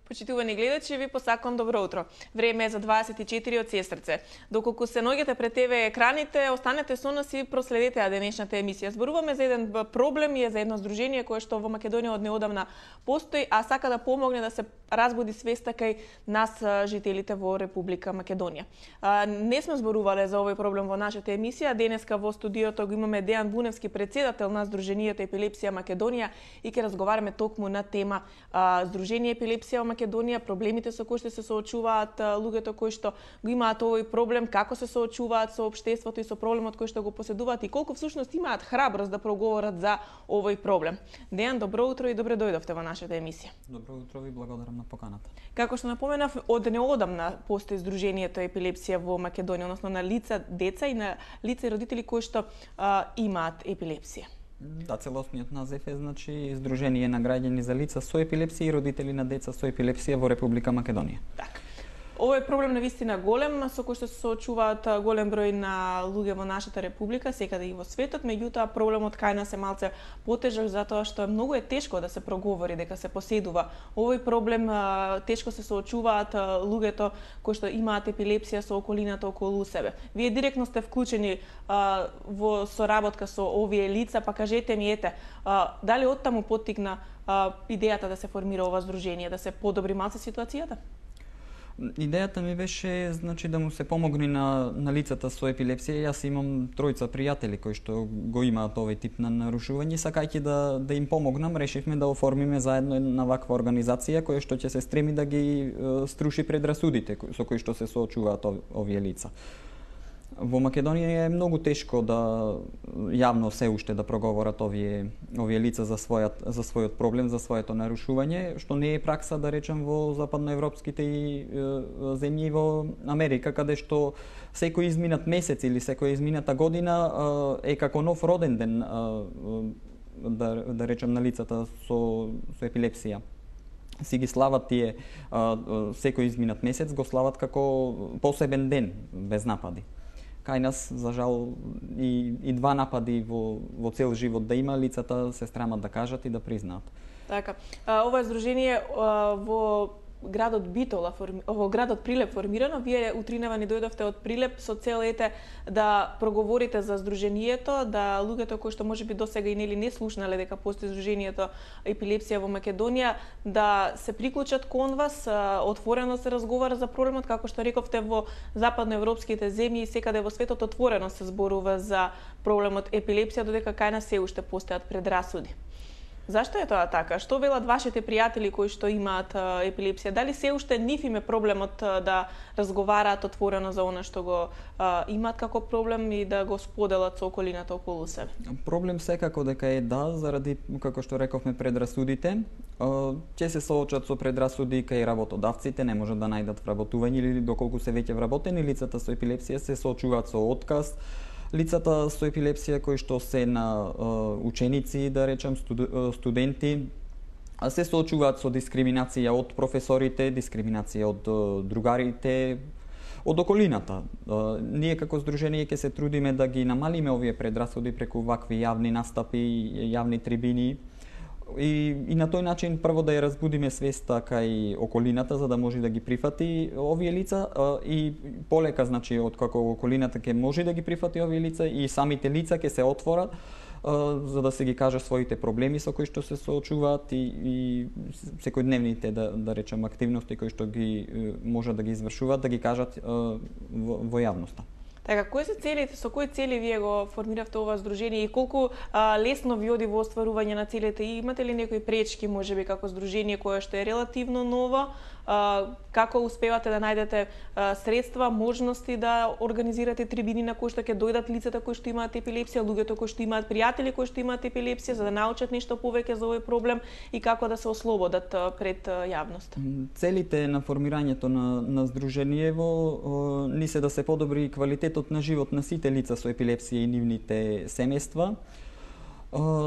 Почитувани гледачи, ви посакувам добро утро. Време е за 24 од Сестрце. Доколку се наоѓате пред ТВ екраните, останете со нас и проследете денешната емисија. Зборуваме за еден проблем и за едно здружение кое што во Македонија од неодамна постои, а сака да помогне да се разбуди свеста кај нас жителите во Република Македонија. Не сме зборувале за овој проблем во нашата емисија. Денеска во студиото го имаме Дејан Буневски, председател на Здруженијето Епилепсија Македонија, и ќе разговараме токму на тема Здружение Епилепсија во Македонија, проблемите со кои што се соочуваат луѓето кои што го имаат овој проблем, како се соочуваат со општеството и со проблемот кој што го поседуваат и колку всушност имаат храброст да проговорат за овој проблем. Дејан, добро утро и добре дојдовте во нашата емисија. Добро утро, ви благодарам на поканата. Како што напоменав, од неодамна постои Здруженијето Епилепсија во Македонија, односно на лица, деца и на лица и родители кои што имаат епилепсија. Да, целосниот назив е Здружение на граѓани за лица со епилепсија и родители на деца со епилепсија во Република Македонија. Така. Овој проблем навистина голем, со кој што се соочуваат голем број на луѓе во нашата република, секаде и во светот, меѓутоа проблемот кај нас е малце потежок затоа што многу е тешко да се проговори дека се поседува овој проблем, тешко се соочуваат луѓето кои што имаат епилепсија со околината околу себе. Вие директно сте вклучени во соработка со овие лица, па кажете ми дали оттаму поттикна идејата да се формира ова здружение, да се подобри малце ситуацијата? Идејата ми беше да му се помогне на лицата со епилепсија. Јас имам тројца пријатели кои што го имаат овој тип на нарушување, сакајќи да им помогнам, решивме да оформиме заедно една ваква организација која што ќе се стреми да ги струши предрасудите со кои што се соочуваат овие лица. Во Македонија е многу тешко да јавно се уште да проговорат овие лица за својот проблем, за своето нарушување, што не е пракса, да речем, во западноевропските земји и во Америка, каде што секој изминат месец или секоја измината година е како нов роден ден, да речем, на лицата со епилепсија. Си ги слават тие секој изминат месец, го слават како посебен ден, без напади. Кај нас, за жал, и два напади во цел живот да има, лицата се страмат да кажат и да признаат. Така. Ова здружение во градот Битола, во градот Прилеп формирано. Вие утринава ни дојдовте од Прилеп со цел да проговорите за здруженијето, да луѓето кои што можеби досега и не слушнале дека постои здруженијето Епилепсија во Македонија, да се приклучат кон вас, отворено се разговара за проблемот, како што рековте, во западноевропските земји и секаде во светот отворено се зборува за проблемот епилепсија, додека кај нас се уште постојат предрасуди. Зашто е тоа така? Што велат вашите пријатели кои што имаат епилепсија? Дали се уште нив им е проблемот да разговараат отворено за она што го имаат како проблем и да го споделат со околината околу себе? Проблем секако дека е заради, како што рековме, предрасудите. Ќе се соочат со предрасуди кај работодавците, не можат да најдат вработување или доколку се веќе вработени, лицата со епилепсија се соочуваат со отказ. Лицата со епилепсија кои што се на ученици, да речем, студенти, се соочуваат со дискриминација од професорите, дискриминација од другарите, од околината. Ние како здружение ќе се трудиме да ги намалиме овие предрасуди преку вакви јавни настапи, јавни трибини, и на тој начин прво да ја разбудиме свеста кај околината за да може да ги прифати овие лица и полека, откако околината ќе може да ги прифати овие лица и самите лица ќе се отворат за да се ги кажа своите проблеми со кои што се соочуваат и секојдневните, да речем, активности кои што ги можат да ги извршуваат, да ги кажат во јавноста. Така, кои се целите, со кои цели вие го формиравте ова здружение и колку лесно ви оди во остварување на целите? И имате ли некои пречки, можеби, како здружение кое што е релативно ново? Како успевате да најдете средства, можности да организирате трибини на кои што ќе дојдат лицата кои што имаат епилепсија, луѓето кои што имаат пријатели кои што имаат епилепсија, за да научат нешто повеќе за овој проблем и како да се ослободат пред јавноста? Целите на формирањето на здружениево ни се да се подобри квалитетот на живот на сите лица со епилепсија и нивните семејства,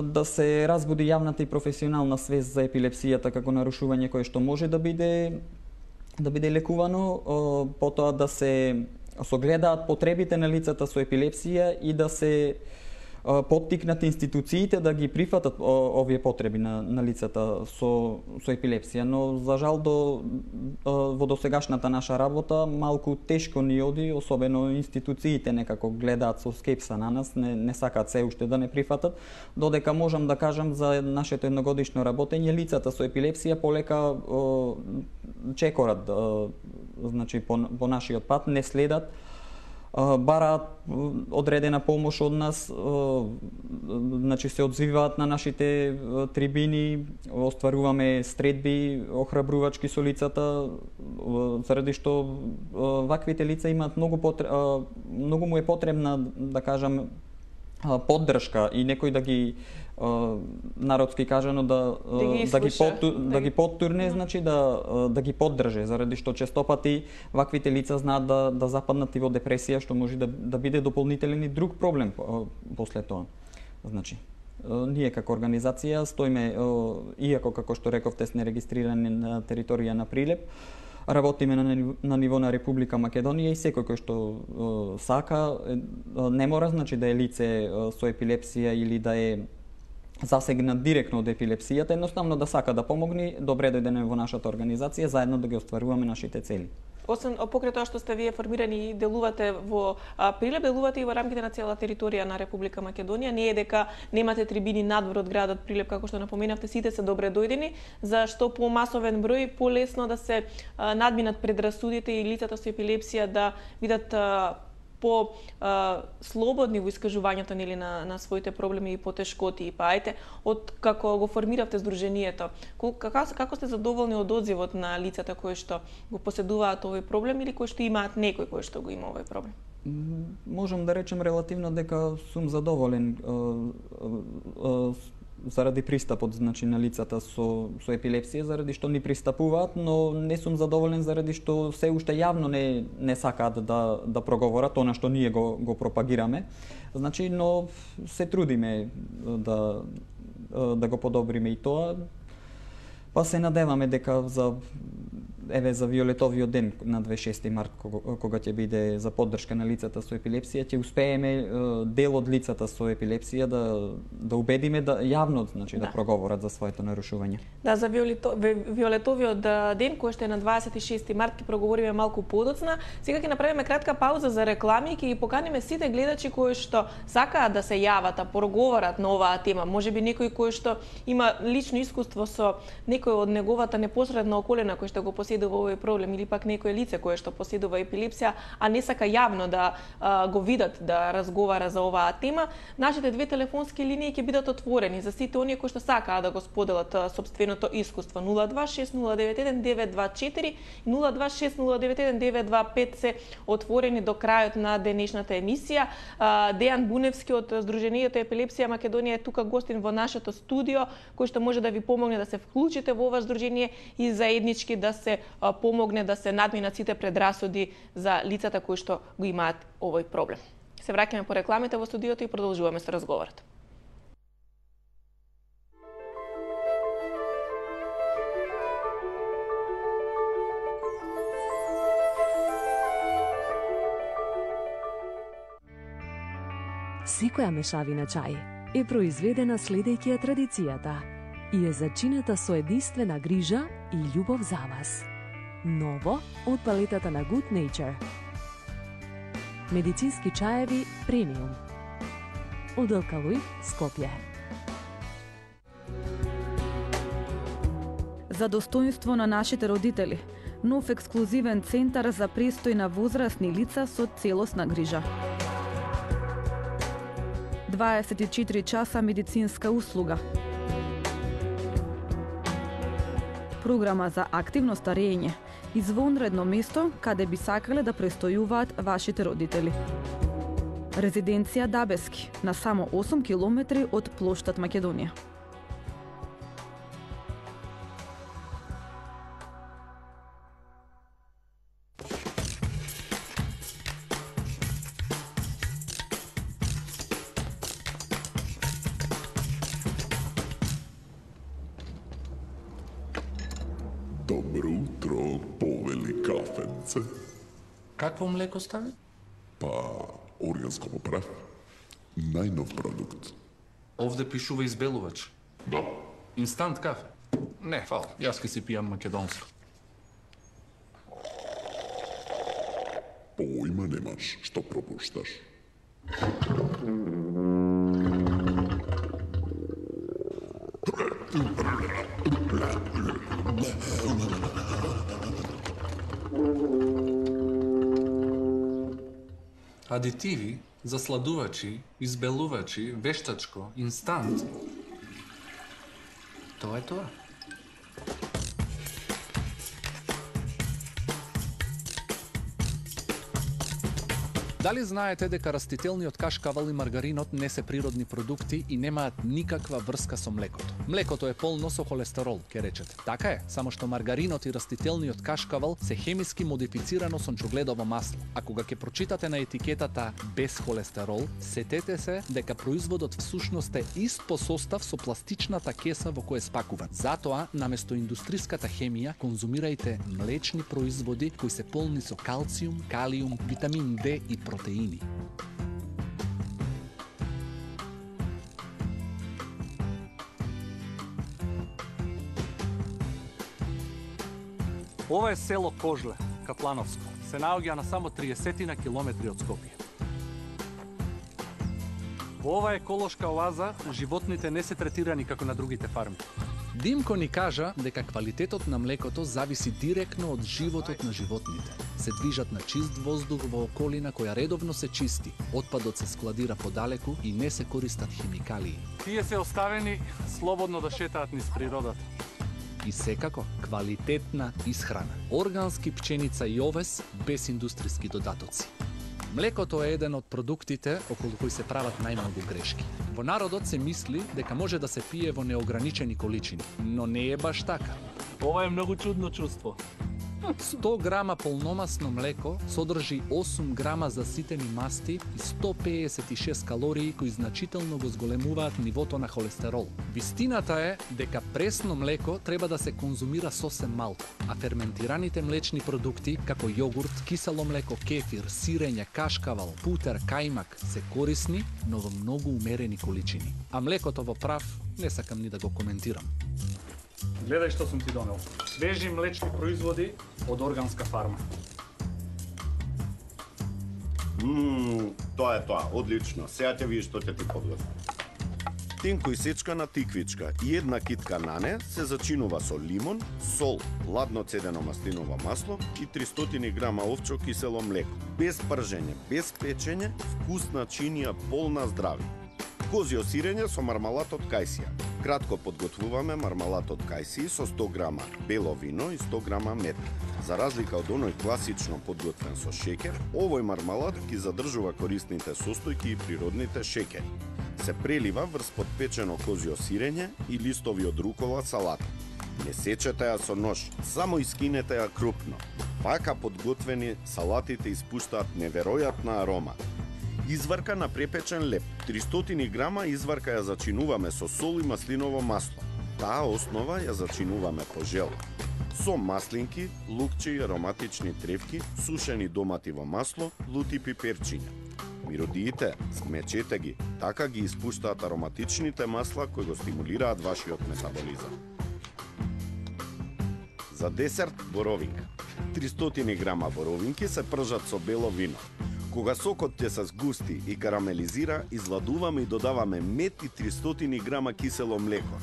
да се разбуди јавната и професионална свест за епилепсијата како нарушување кое што може да биде лекувано, потоа да се согледаат потребите на лицата со епилепсија и да се поттикнат институциите да ги прифатат овие потреби на лицата со епилепсија, но за жал во досегашната наша работа малку тешко ни оди, особено институциите некако гледаат со скепса на нас, не сакаат се уште да не прифатат, додека можам да кажам за нашето едногодишно работење, лицата со епилепсија полека чекорат, значи по нашиот пат, не следат, бараат одредена помош од нас, значи се одзиваат на нашите трибини, остваруваме средби охрабрувачки со лицата, заради што ваквите лица имаат многу му е потребна, да кажам, поддршка и некој да ги народски кажано да ги поттурне, значи да ги поддрже, заради што честопати ваквите лица знаат да западнат и во депресија, што може да биде дополнителен и друг проблем после тоа. Значи, ние како организација стоиме, иако како што рековте сме регистрирани на територија на Прилеп, работиме на ниво на Република Македонија и секој кој што сака, не мора значи да е лице со епилепсија или да е засегнат директно од епилепсијата, едноставно да сака да помогне, добре дојдене во нашата организација, заедно да ги остваруваме нашите цели. Освен покрај тоа што сте вие формирани и делувате во Прилеп, делувате и во рамките на цела територија на Република Македонија. Не е дека немате трибини надвор од градот Прилеп, како што напоменавте, сите се добре дојдени, за што по масовен број полесно да се надминат предрасудите и лицата со епилепсија да бидат по слободни во искажувањето нели на своите проблеми и потешкоти. Па ајте, од како го формиравте здруженијето, како сте задоволни од одзивот на лицата кои што го поседуваат овој проблем или кои што имаат некој кој што го има овој проблем? Можам да речем релативно дека сум задоволен заради пристапот, значи, на лицата со епилепсија, заради што ни пристапуваат, но не сум задоволен заради што се уште јавно не сакаат да проговорат она што ние го пропагираме. Значи, но се трудиме да го подобриме и тоа. Па се надеваме дека за Виолетовиот ден на 26 март, кога ќе биде за поддршка на лицата со епилепсија, ќе успееме дел од лицата со епилепсија да убедиме јавно, значи, да проговорат за своето нарушување. Да, за Виолетовиот ден, кој што е на 26 март, ќе проговориме малку подоцна. Сега ќе направиме кратка пауза за реклами и ќе ги поканиме сите гледачи кои што сакаат да се јават, да проговорат на оваа тема. Можеби некој кој што има лично искуство со некој од неговата непосредна околина кој што го поседува овој проблем, или пак некое лице кое што поседува епилепсија, а не сака јавно да го видат, да разговара за оваа тема, нашите две телефонски линии ќе бидат отворени за сите оние кои што сакаат да го споделат сопственото искуство. 026-091-924 и 026-091-925 се отворени до крајот на денешната емисија. Дејан Буневски од Здруженијето Епилепсија Македонија е тука гостин во нашето студио, кој што може да ви помогне да се вклучите во ова здружение и заеднички да се помогне да се надминат сите предрасуди за лицата кои што го имаат овој проблем. Се враќаме по рекламите во студиото и продолжуваме со разговорот. Секоја мешавина чај е произведена следејќи ја традицијата и е зачинета со единствена грижа и љубов за вас. Ново од палетата на Good Nature. Медицински чаеви премиум. Од Алкалој, Скопје. За достоинство на нашите родители, нов ексклузивен центар за престој на возрастни лица со целосна грижа. 24 часа медицинска услуга. Програма за активно старење, извонредно место каде би сакале да престојуваат вашите родители. Резиденција Дабески, на само 8 километри од плоштад Македонија. Добро утро, повели кафенце. Какво млеко стави? Па, органско поправ. Најнов продукт. Овде пишува избелувач. Да. Инстант кафе. Не, фал. Јас ке си пијам македонско. Поима немаш, што пропушташ. Адитиви, засладувачи, избелувачи, вештачко, инстант. Тоа е тоа. Дали знаете дека растителниот кашкавал и маргаринот не се природни продукти и немаат никаква врска со млекото? Млекото е полно со холестерол, ке речете. Така е, само што маргаринот и растителниот кашкавал се хемиски модифицирано сончогледово масло. А кога ќе прочитате на етикетата без холестерол, сетете се дека производот всушност е ист по состав со пластичната кеса во која спакуваат. Затоа, наместо индустриската хемија, конзумирајте млечни производи кои се полни со калциум, калиум, витамин D и протеини. Ова е село Кожле, Катлановско. Се наоѓа на само 30 на километри од Скопје. Во ова еколошка оаза животните не се третирани како на другите фарми. Димко ни кажа дека квалитетот на млекото зависи директно од животот на животните. Се движат на чист воздух во околина која редовно се чисти, отпадот се складира подалеку и не се користат химикалии. Тие се оставени слободно да шетаат низ природата. И секако, квалитетна исхрана. Органски пченица и овес без индустријски додатоци. Млекото е еден од продуктите околу кои се прават најмногу грешки. Во народот се мисли дека може да се пие во неограничени количини, но не е баш така. Ова е многу чудно чувство. 100 грама полномасно млеко содржи 8 грама заситени масти и 156 калории кои значително го зголемуваат нивото на холестерол. Вистината е дека пресно млеко треба да се конзумира сосем малку, а ферментираните млечни продукти како јогурт, кисело млеко, кефир, сирење, кашкавал, путер, кајмак се корисни, но во многу умерени количини. А млекото во прав не сакам ни да го коментирам. Гледај што сум ти донел. Свежи млечни производи од органска фарма. Тоа е тоа, одлично. Сега ќе видиш што ќе ти подготвам. Тенко исечкана тиквичка и една китка нане се зачинува со лимон, сол, ладно цедено маслиново масло и 300 грама овчо кисело млеко. Без пржење, без печење, вкусна чинија полна здрави. Козјо сирење со мармалат од кајсија. Кратко подготвуваме мармалат од кајсија со 100 грама бело вино и 100 грама мед. За разлика од оној класично подготвен со шеќер, овој мармалат ги задржува корисните состојки и природните шеќери. Се прелива врз подпечено козјо сирење и листови од рукола салата. Не сечете ја со нож, само искинете ја крупно. Вака подготвени салатите испуштаат неверојатна арома. Изварка на препечен леп. 300 грама изварка ја зачинуваме со сол и маслиново масло. Таа основа ја зачинуваме по жел. Со маслинки, лукче и ароматични тревки, сушени домати во масло, лути пиперчиња. Миродиите, смечете ги, така ги испуштаат ароматичните масла кои го стимулираат вашиот метаболизам. За десерт боровинка. 300 грама боровинки се пржат со бело вино. Кога сокот ќе се згусти и карамелизира, изладуваме и додаваме мед и 300 грама кисело млеко.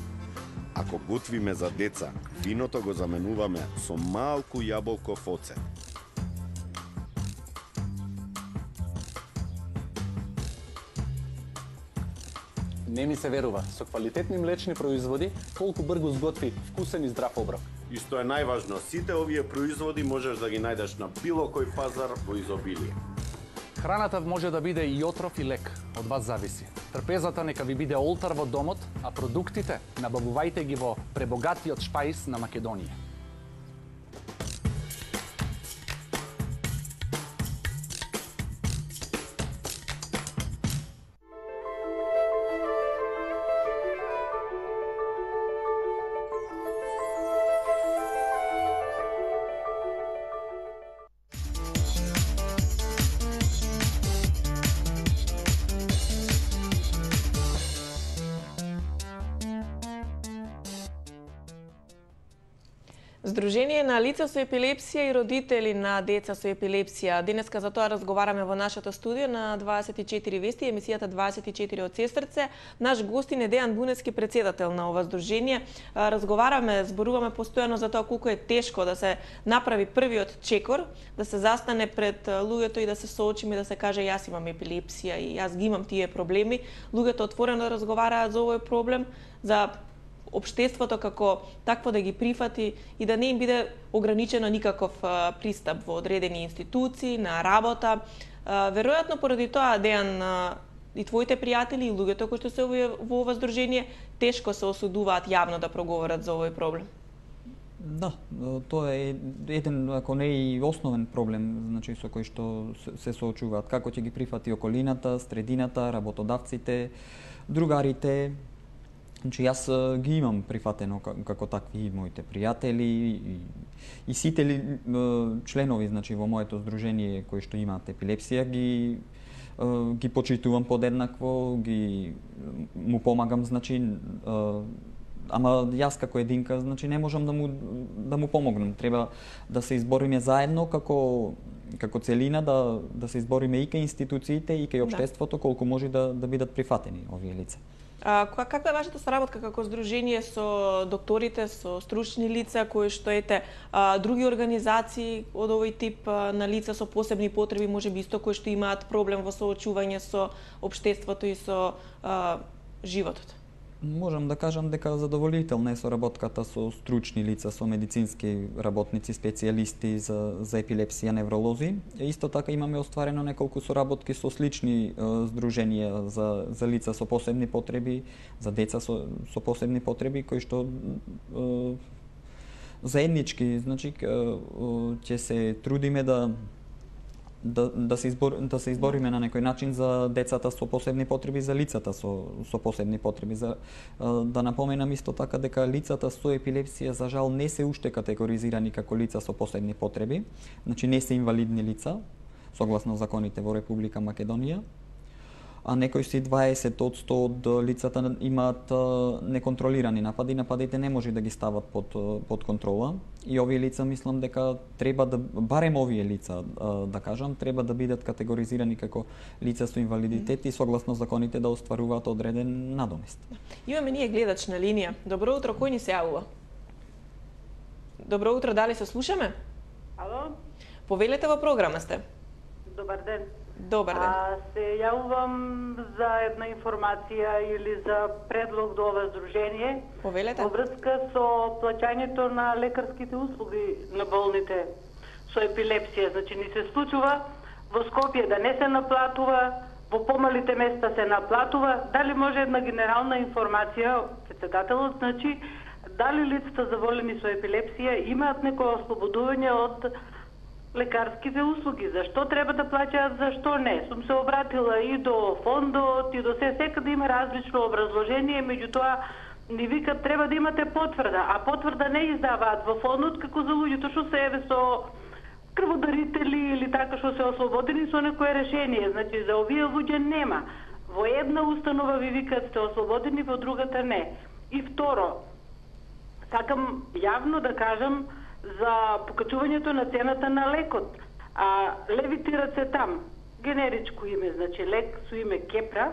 Ако готвиме за деца, виното го заменуваме со малку јаболков оцет. Не ми се верува, со квалитетни млечни производи, колку бргу сготви вкусен и здрав оброк. И што е најважно, сите овие производи можеш да ги најдеш на било кој пазар во изобилие. Храната може да биде и отров и лек, од вас зависи. Трпезата нека ви биде олтар во домот, а продуктите набавувајте ги во пребогатиот шпајс на Македонија. Здружение на лица со епилепсија и родители на деца со епилепсија. Денеска за тоа разговараме во нашето студио на 24 вести, емисијата 24 од Сестрце. Наш гостин е Дејан Буневски, председател на ова здружение. Разговараме, зборуваме постојано за тоа колку е тешко да се направи првиот чекор, да се застане пред луѓето и да се соочиме и да се каже јас имам епилепсија и јас ги имам тие проблеми. Луѓето отворено разговараат за овој проблем, за општеството како такво да ги прифати и да не им биде ограничено никаков пристап во одредени институции, на работа. Веројатно поради тоа, Дејан, и твоите пријатели и луѓето кои што се во ова здружение тешко се осудуваат јавно да проговорат за овој проблем. Да, тоа е еден, ако не и основен проблем, значи со кој што се соочуваат, како ќе ги прифати околината, средината, работодавците, другарите. Значи, јас ги имам прифатено како такви и моите пријатели и сите членови, значи, во моето здружение кои што имаат епилепсија, ги почитувам подеднакво, му помагам, значи, ама јас како единка, значи, не можам да му помогнам. Треба да се избориме заедно како целина, да се избориме и кај институциите и кај општеството, колку може да бидат прифатени овие лица. Каква е вашата соработка како здружение со докторите, со стручни лица кои што други организации од овој тип на лица со посебни потреби, можеби исто кои што имаат проблем во соочување со општеството и со животот? Можам да кажам дека задоволителна е соработката со стручни лица, со медицински работници, специјалисти за епилепсија, невролози. Исто така имаме остварено неколку соработки со слични здруженија за лица со посебни потреби, за деца со посебни потреби, кои што заеднички, значи, ќе се трудиме да се избориме на некој начин за децата со посебни потреби, за лицата со посебни потреби. Да напоменам исто така дека лицата со епилепсија за жал не се уште категоризирани како лица со посебни потреби, значи не се инвалидни лица, согласно законите во Република Македонија, а некои си 20% од лицата имаат неконтролирани напади. Нападите не може да ги стават под контрола и овие лица, мислам дека треба да, барем овие лица, да кажам, треба да бидат категоризирани како лица со инвалидитет и согласно законите да остваруваат одреден надомест. Имаме ние гледач на линија. Добро утро, кој ни се јавува? Добро утро, дали се слушаме? Ало? Повелете, во програма сте. Добар ден. Добар ден. Се јавувам за една информација или за предлог до ова здружение. Повелете. Во врска со плаќањето на лекарските услуги на болните со епилепсија. Значи, ни се случува во Скопје да не се наплатува, во помалите места се наплатува. Дали може една генерална информација, председателот, значи, дали лицата заболени со епилепсија имаат некој ослободување од лекарските услуги? Зашто треба да плаќаат, зашто не? Сум се обратила и до фондот, и до секаде има различно образложение, меѓутоа ни викат треба да имате потврда, а потврда не издаваат во фондот како за луѓето што се еве со крводарители или така што се ослободени со некое решение. Значи за овие луѓе нема. Во една установа ви викат сте ослободени, во другата не. И второ, сакам јавно да кажам за покачувањето на цената на лекот. Левитират се там. Генеричко име, значи лек со име Кепра.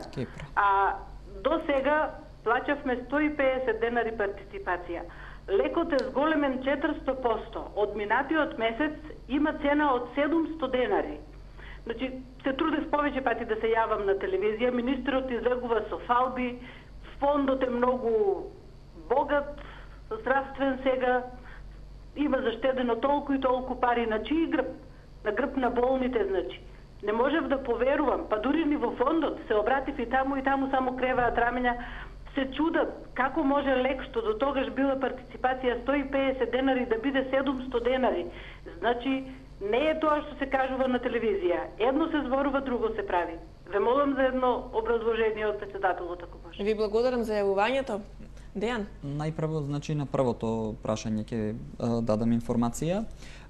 До сега плаќавме 150 денари партиципација. Лекот е зголемен 400%. Од минатиот месец има цена од 700 денари. Значи, се трудев повеќе пати да се јавам на телевизија. Министрот излегува со фалби. Фондот е многу богат, здравствен сега. Има заштедено толку и толку пари на чии грб? На грб на болните, значи. Не можев да поверувам, па дури ни во фондот се обратив и таму само креваат рамења, се чудат како може лек што до тогаш била партиципација 150 денари да биде 700 денари. Значи, не е тоа што се кажува на телевизија. Едно се зборува, друго се прави. Ве молам за едно образложение од председателот, ако може. Ви благодарам за јавувањето. Дејан? Најпрво, значи, на првото прашање ќе дадам информација.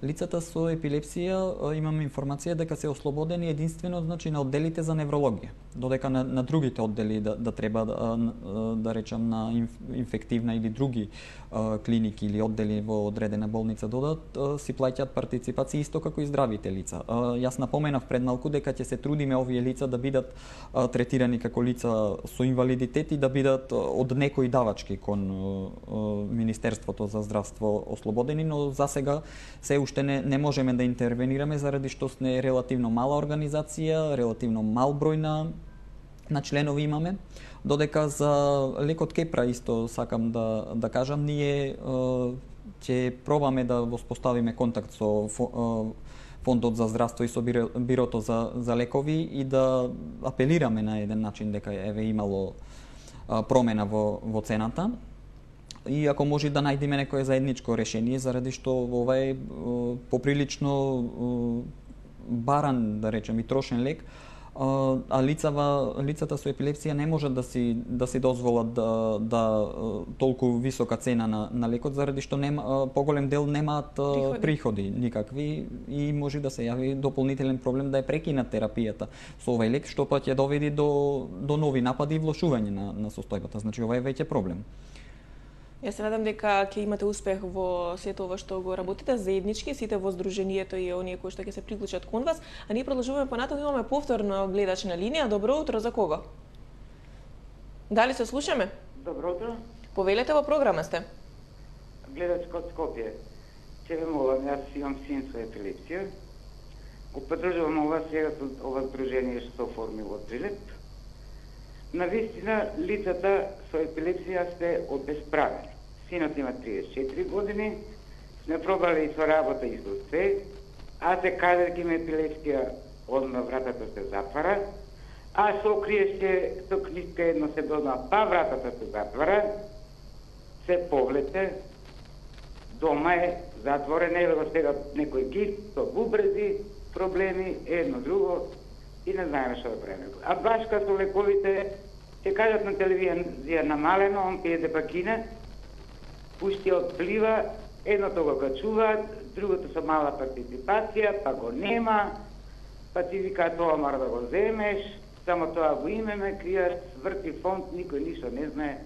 Лицата со епилепсија имаме информација дека се ослободени единствено значи на одделите за неврологија, додека на другите оддели да треба да речам на инфективна или други клиники или оддели во одредена болница си плаќаат партиципација исто како и здравите лица. Јас напоменав пред малку дека ќе се трудиме овие лица да бидат третирани како лица со инвалидитет и да бидат од некои давачки кон Министерството за здравство ослободени, но засега се уште не можеме да интервенираме заради што сме релативно мала организација, релативно мал број на членови имаме, додека за лекот Кепра исто сакам да кажам, ние ќе пробаме да воспоставиме контакт со Фондот за здравство и со Бирото за лекови и да апелираме на еден начин дека еве имало промена во цената. И ако може да најдеме некое заедничко решение, заради што ова е поприлично баран, да речем, и трошен лек, а лицата со епилепсија не можат да си дозволат да толку висока цена на лекот, заради што поголем дел немаат приходи никакви и може да се јави дополнителен проблем да прекинат терапијата со овој лек, што па ќе доведе до нови напади и влошување на состојбата. Значи ова е веќе проблем. Јас се надам дека ќе имате успех во сето ова што го работите заеднички, сите во здруженијето и оние кои што ќе се приклучат кон вас, а ние продолжуваме понатаму, имаме повторно гледач на линија. Добро утро, за кого? Дали се слушаме? Добро утро. Повелете, во програма сте. Гледач од Скопје. Ќе ве молам, јас имам син со епилепсија. Го поддржувам ова здружение што оформило Прилеп. Навистина, лицата со епилепсија сте обесправени. Синот има 34 години, сме пробали и со работа и со се, а се каже дека има епилепсија, одма вратата се затвара, а со окриеше со книжка едно се дозна, па вратата се затвара, се повлете, дома е затворен, еве го сега некој гифт, со бубрези, проблеми, едно друго, и не знаеме што да правиме. А башка со лековите, ќе кажат на телевизија намалено, он пие депакина, пушти отплива, едното го качуваат, другото со мала партиципација, па го нема, па ти вика тоа мора да го земеш, само тоа во име ме кријаш, врти фонд, никој ништо не знае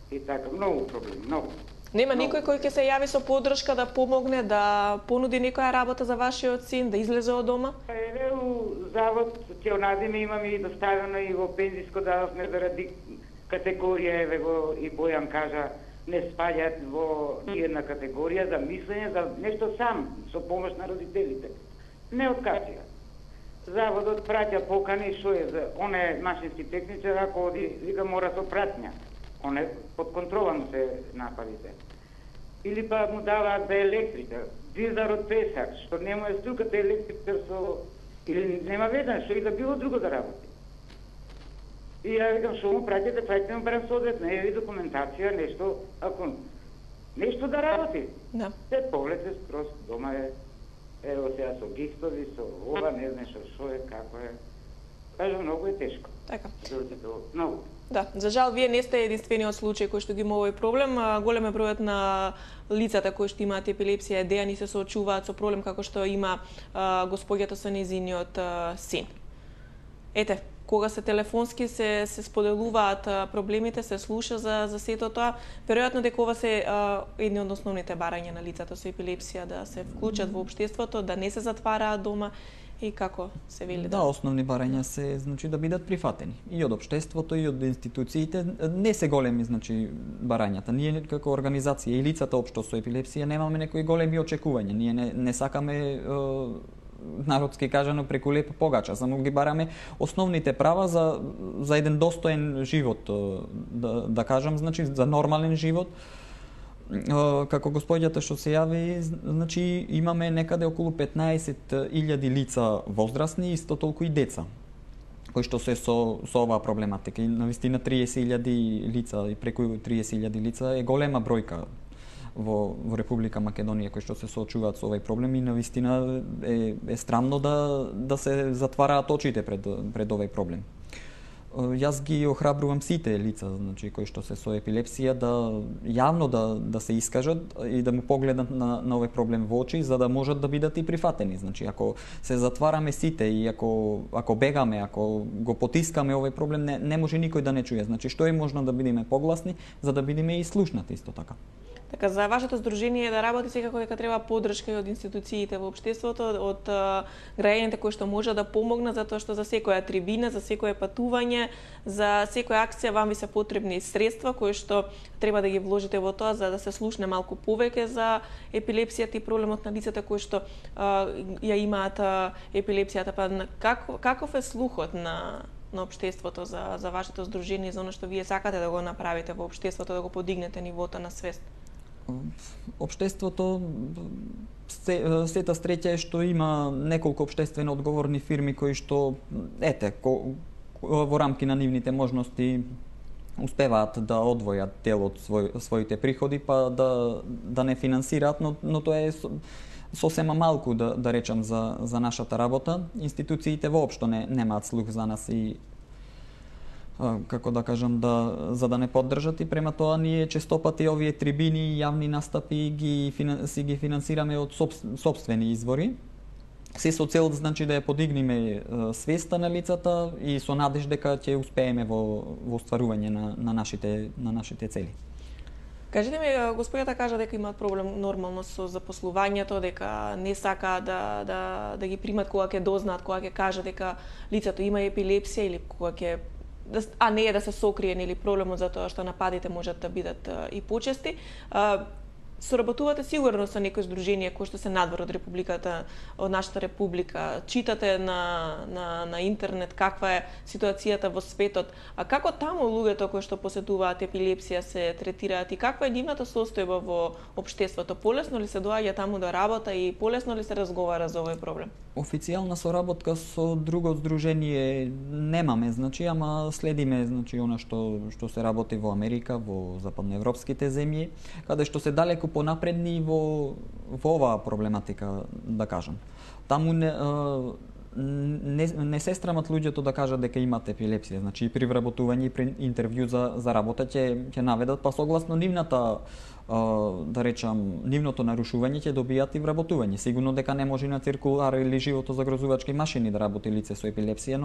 и така, многу проблеми, многу. Нема никој кој ќе се јави со поддршка да помогне, да понуди некоја работа за вашиот син, да излезе од дома? Еве у завод ќе онадиме имаме и доставено и во пензиско дававме заради категорија, еве го и Бојан кажа, не спаѓаат во една категорија за мислење, за нешто сам, со помош на родителите. Не откажија. Заводот праќа покани, што е за оне машински техничар, ако оди, вика мора со пратња. Оне под контрола му се нападите. Или па му даваат за електрика, визар од песак, што нема струката електрикар со... Или нема веден, што и да било друго да работи. И ја викам, што му праќате му барем соодветно, еви документација, нешто, ако... Нешто да работи. Да. Се погледте скроз, дома е, ево сега со гихтови, со ова, не знаеш што е, како е. Кажа, многу е тешко. Така. Многу. Да, за жал, вие не сте единствениот случај кој што ги има овој проблем. Голем е бројот на лицата кои што имаат епилепсија и дејани се соочуваат со проблем како што има господјата со нејзиниот син. Ете, кога се телефонски се споделуваат проблемите, се слуша за сето тоа, веројатно дека ова се едни од основните барања на лицата со епилепсија, да се вклучат во општеството, да не се затвараат дома. И како се вели? Да, основни барања се значи да бидат прифатени и од општеството и од институциите. Не се големи значи барањата. Ние како организација и лицата општо со епилепсија немаме некои големи очекувања. Ние не сакаме народски кажано преку леп погача, само ги бараме основните права за еден достоен живот, да кажам, значи за нормален живот. Како господјата што се јави, значи имаме некаде околу 15.000 лица возрастни, исто толку и деца кои што се со оваа проблематика. И навистина 30.000 лица и преку 30.000 лица е голема бројка во Република Македонија кои што се соочуваат со овој проблем и навистина е странно да се затвараат очите пред овој проблем. Јас ги охрабрувам сите лица, значи кои што се со епилепсија да јавно да се искажат и да му погледнат на овој проблем во очи за да можат да бидат и прифатени. Значи ако се затвараме сите и ако бегаме, ако го потискаме овој проблем не може никој да не чуе. Значи што е можно да бидеме погласни за да бидеме и слушнати исто така. Така, за вашето здружение да работи секако дека треба поддршка и од институциите во општеството, од граѓаните кои што може да помогнат, затоа што за секоја трибина, за секое патување, за секоја акција вам ви се потребни средства кои што треба да ги вложите во тоа за да се слушне малку повеќе за епилепсијата и проблемот на лицата кои што ја имаат епилепсијата. Па каков е слухот на општеството за вашето здружение, за оно што вие сакате да го направите во општеството, да го подигнете нивото на свест? Општеството, сета среќа е што има неколку општествено одговорни фирми кои што, во рамки на нивните можности успеваат да одвојат дел од своите приходи, па да не финансираат, но тоа е сосема малку, да речам, за нашата работа. Институциите воопшто немаат слух за нас и како да кажам, за да не поддржат и према тоа ние честопати овие трибини и јавни настапи ги финансираме од сопствени извори. Се со цел, значи, да ја подигнеме свеста на лицата и со надеж дека ќе успееме во остварување на нашите цели. Кажете ми, господјата кажа дека имаат проблем нормално со запослувањето, дека не сака да ги примат кога ќе дознаат, кога ќе кажат дека лицето има епилепсија или кога ќе не е да се сокрие нели проблемот за тоа што нападите можат да бидат и почести. Соработувате сигурно со некој здружение кој што се надвор од републиката, од нашата република, читате на интернет каква е ситуацијата во светот, а како таму луѓето кои што поседуваат епилепсија се третираат и каква е нивната состојба во општеството? Полесно ли се доаѓа таму да работа и полесно ли се разговара за овој проблем? Официјална соработка со друго здружение немаме, значи, ама следиме, значи, она што се работи во Америка, во западноевропските земји, каде што се далеку понапредни во оваа проблематика, да кажам. Таму не се страмат луѓето да кажат дека имат епилепсија, значи и при вработување и при интервју за работа ќе наведат, па согласно нивната да речам, нивното нарушување ќе добијат и вработување. Сигурно дека не може на циркулар или животозагрозувачки машини да работи лице со епилепсија,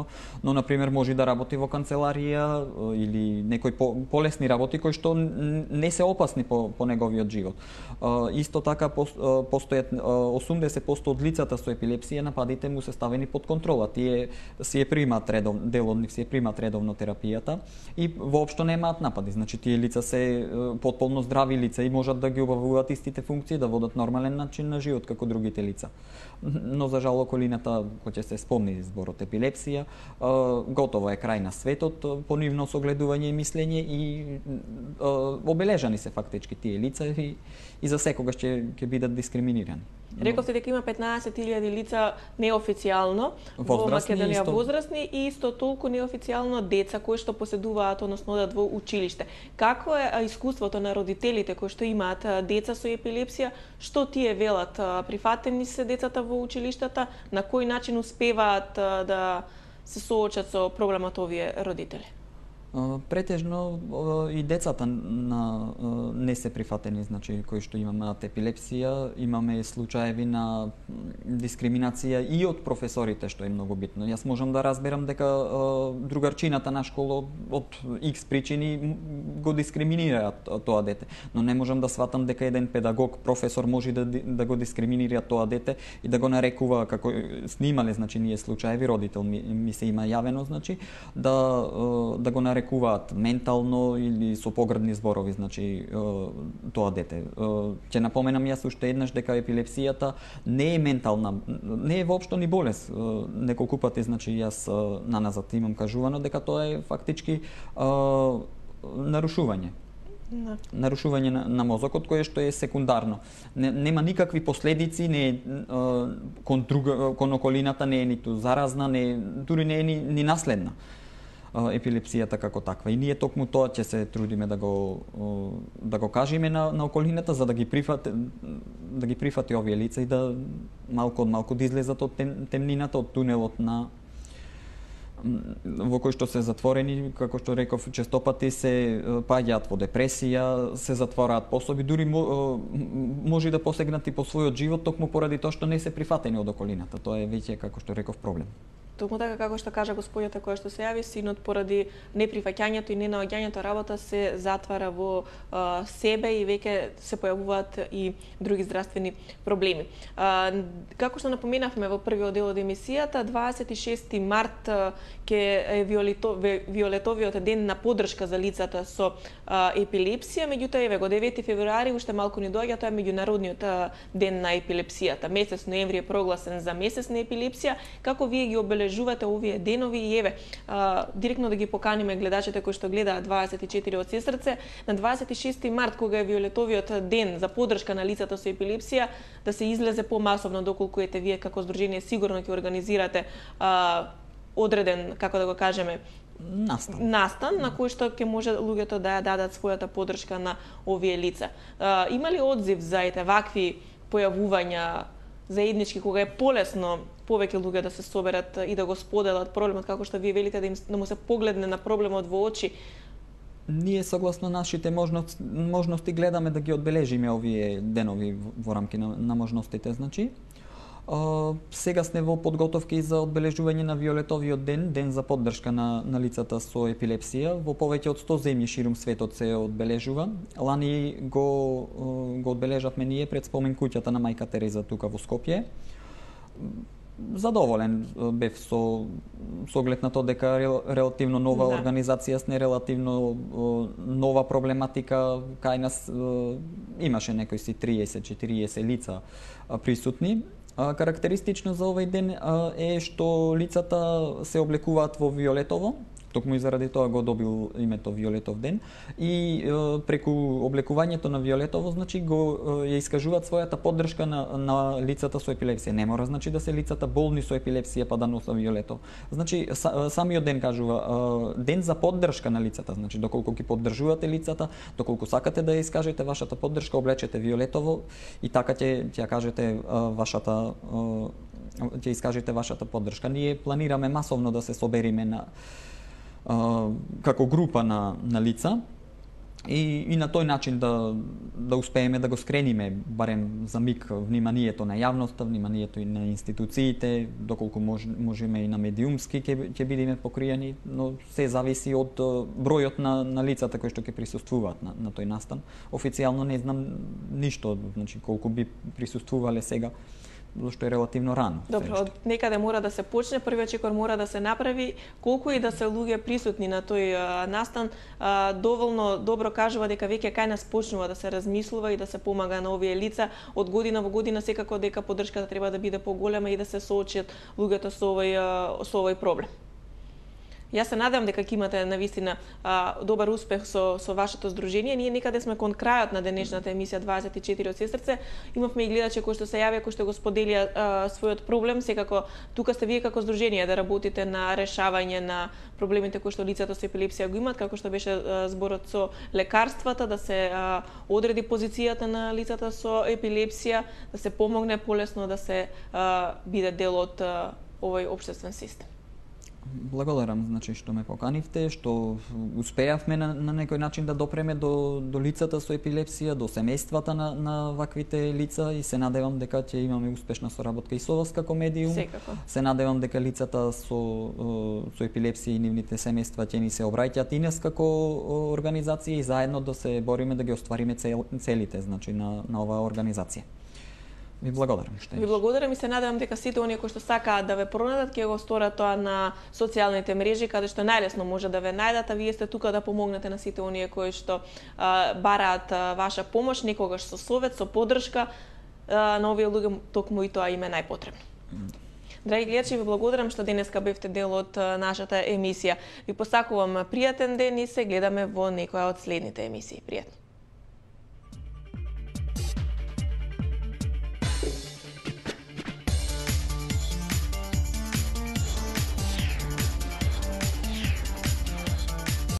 но на пример може да работи во канцеларија или некои полесни работи кои што не се опасни по неговиот живот. Исто така постојат 80% од лицата со епилепсија нападите му се ставени под контрола. Тие си примаат дел од нив си примаат редовно терапијата и воопшто немаат напади. Значи тие лица се потполно здрави лица и можат да ги обавуваат истите функции, да водат нормален начин на живот како другите лица. Но за жал околината, кој ќе се спомни зборот епилепсија, готово е крај на светот по нивно согледување и мислење и обележани се фактички тие лица и за секогаш ќе бидат дискриминирани. Рековте дека има 15.000 лица неофицијално во Македонија возрастни и исто толку неофицијално деца кои што поседуваат, односно одат во училиште. Како е искуството на родителите кои што имаат деца со епилепсија? Што тие велат? Прифатени се децата во училиштата? На кој начин успеваат да се соочат со проблемот овие родители? Претежно и децата не се прифатени, значи кои што имаат епилепсија, имаме случаеви на дискриминација и од професорите, што е многу битно. Јас можам да разберам дека другарчината на школа од X причини го дискриминираат тоа дете, но не можам да сватам дека еден педагог, професор може да го дискриминира тоа дете и да го нарекува, како снимале, значи ние случаеви, родител ми се има јавено, значи да го нарекуваат ментално или со погребни зборови, значи тоа дете. Ќе напоменам јас уште еднаш дека епилепсијата не е ментална, не е воопшто ни болест. Неколку пати, значи јас наназад имам кажувано дека тоа е фактички нарушување. Нарушување на мозокот кое што е секундарно. Нема никакви последици, не е кон околината, не е ниту заразна, дури не е ни наследна епилепсијата како таква. И ние токму тоа ќе се трудиме да го кажеме на околината за да ги прифати овие лица и да малку од малку да излезат од темнината, од тунелот на во кои што се затворени, како што реков, честопати се паѓаат во депресија, се затвораат пособи, дури може да посегнат и по својот живот токму поради тоа што не се прифатени од околината. Тоа е веќе, како што реков, проблем. Токму така како што кажа господјата која што се јави, синот поради неприфаќањето и ненаоѓањето работа се затвара во себе и веќе се појавуваат и други здравствени проблеми. Како што напоменавме во првиот дел од емисијата, 26 март ќе е виолетовиот ден на поддршка за лицата со епилепсија, меѓутоа еве го 9 февруари уште малку ни доаѓа, тоа е меѓународниот ден на епилепсијата. Месец ноември е прогласен за месец на епилепсија. Како вие ги обележувате овие денови и еве директно да ги поканиме гледачите кои што гледаат 24 од Сестрце на 26 март кога е виолетовиот ден за поддршка на лицата со епилепсија да се излезе помасовно, доколку ете вие како здружение сигурно ќе организирате одреден, како да го кажеме, настан на кој што ќе може луѓето да ја дадат својата поддршка на овие лица. Има ли одзив за вакви појавувања заеднички кога е полесно повеќе луѓе да се соберат и да го споделат проблемот, како што вие велите, да му се погледне на проблемот во очи? Ние согласно нашите можности гледаме да ги одбележиме овие денови во рамки на можностите, значи. Сега сме во подготовки за одбележување на виолетовиот ден, ден за поддршка на лицата со епилепсија. Во повеќе од 100 земји ширум светот се одбележува. Лани го одбележавме ние пред спомен куќата на мајка Тереза тука во Скопје. Задоволен бев со оглед на тоа дека релативно нова организација, с релативно нова проблематика, кај нас имаше некои си 30-40 лица присутни. Карактеристично за овој ден е што лицата се облекуваат во виолетово, токму и заради тоа го добил името Виолетов ден, и преку облекувањето на виолетово, значи го ја искажуваат својата поддршка на лицата со епилепсија. Не мора значи да се лицата болни со епилепсија па да носат виолетово. Значи самиот ден кажува ден за поддршка на лицата, значи доколку ги поддржувате лицата, доколку сакате да ја искажете вашата поддршка, облечете виолетово и така ќе кажете ќе искажете вашата поддршка. Ние планираме масовно да се собериме како група на лица и на тој начин да успееме да го скрениме барем за миг вниманието на јавноста, вниманието и на институциите, доколку можеме и на медиумски ќе бидеме покриени, но се зависи од бројот на лицата кои што ќе присуствуваат на тој настан. Официјално не знам ништо, значи колку би присуствувале сега, зашто е релативно рано. Добро, од некаде мора да се почне, првиот чекор мора да се направи, колку и да се луѓе присутни на тој настан, доволно добро кажува дека веќе кај нас почнува да се размислува и да се помага на овие лица. Од година во година секако дека поддршката треба да биде поголема и да се соочат луѓето со овој проблем. Јас се надевам дека ќе имате навистина добар успех со вашето здружение. Ние некаде сме кон крајот на денешната емисија 24 од Сестрце. Имавме и гледачи кои што се јавија, кои што го споделија својот проблем. Секако тука сте вие како здружение да работите на решавање на проблемите кои што лицата со епилепсија го имаат, како што беше зборот со лекарствата, да се одреди позицијата на лицата со епилепсија, да се помогне полесно да се биде дел од овој општествен систем. Благодарам, значи, што ме поканивте, што успеавме на некој начин да допреме до лицата со епилепсија, до семејствата на ваквите лица и се надевам дека ќе имаме успешна соработка и со вас како медиум. Секако. Се надевам дека лицата со епилепсија и нивните семејства ќе ни се обраќаат и нас како организација и заедно да се бориме да ги оствариме целите, значи, на оваа организација. Ви благодарам. Ви благодарам и се надевам дека сите оние кои што сакаат да ве пронајдат ќе го сторат тоа на социјалните мрежи каде што најлесно може да ве најдат, а вие сте тука да помогнете на сите оние кои што бараат ваша помош, некогаш со совет, со поддршка на овие луѓе, токму и тоа им е најпотребно. Драги гледачи, ви благодарам што денеска бевте дел од нашата емисија. Ви посакувам пријатен ден и се гледаме во некоја од следните емисии. Пријатно.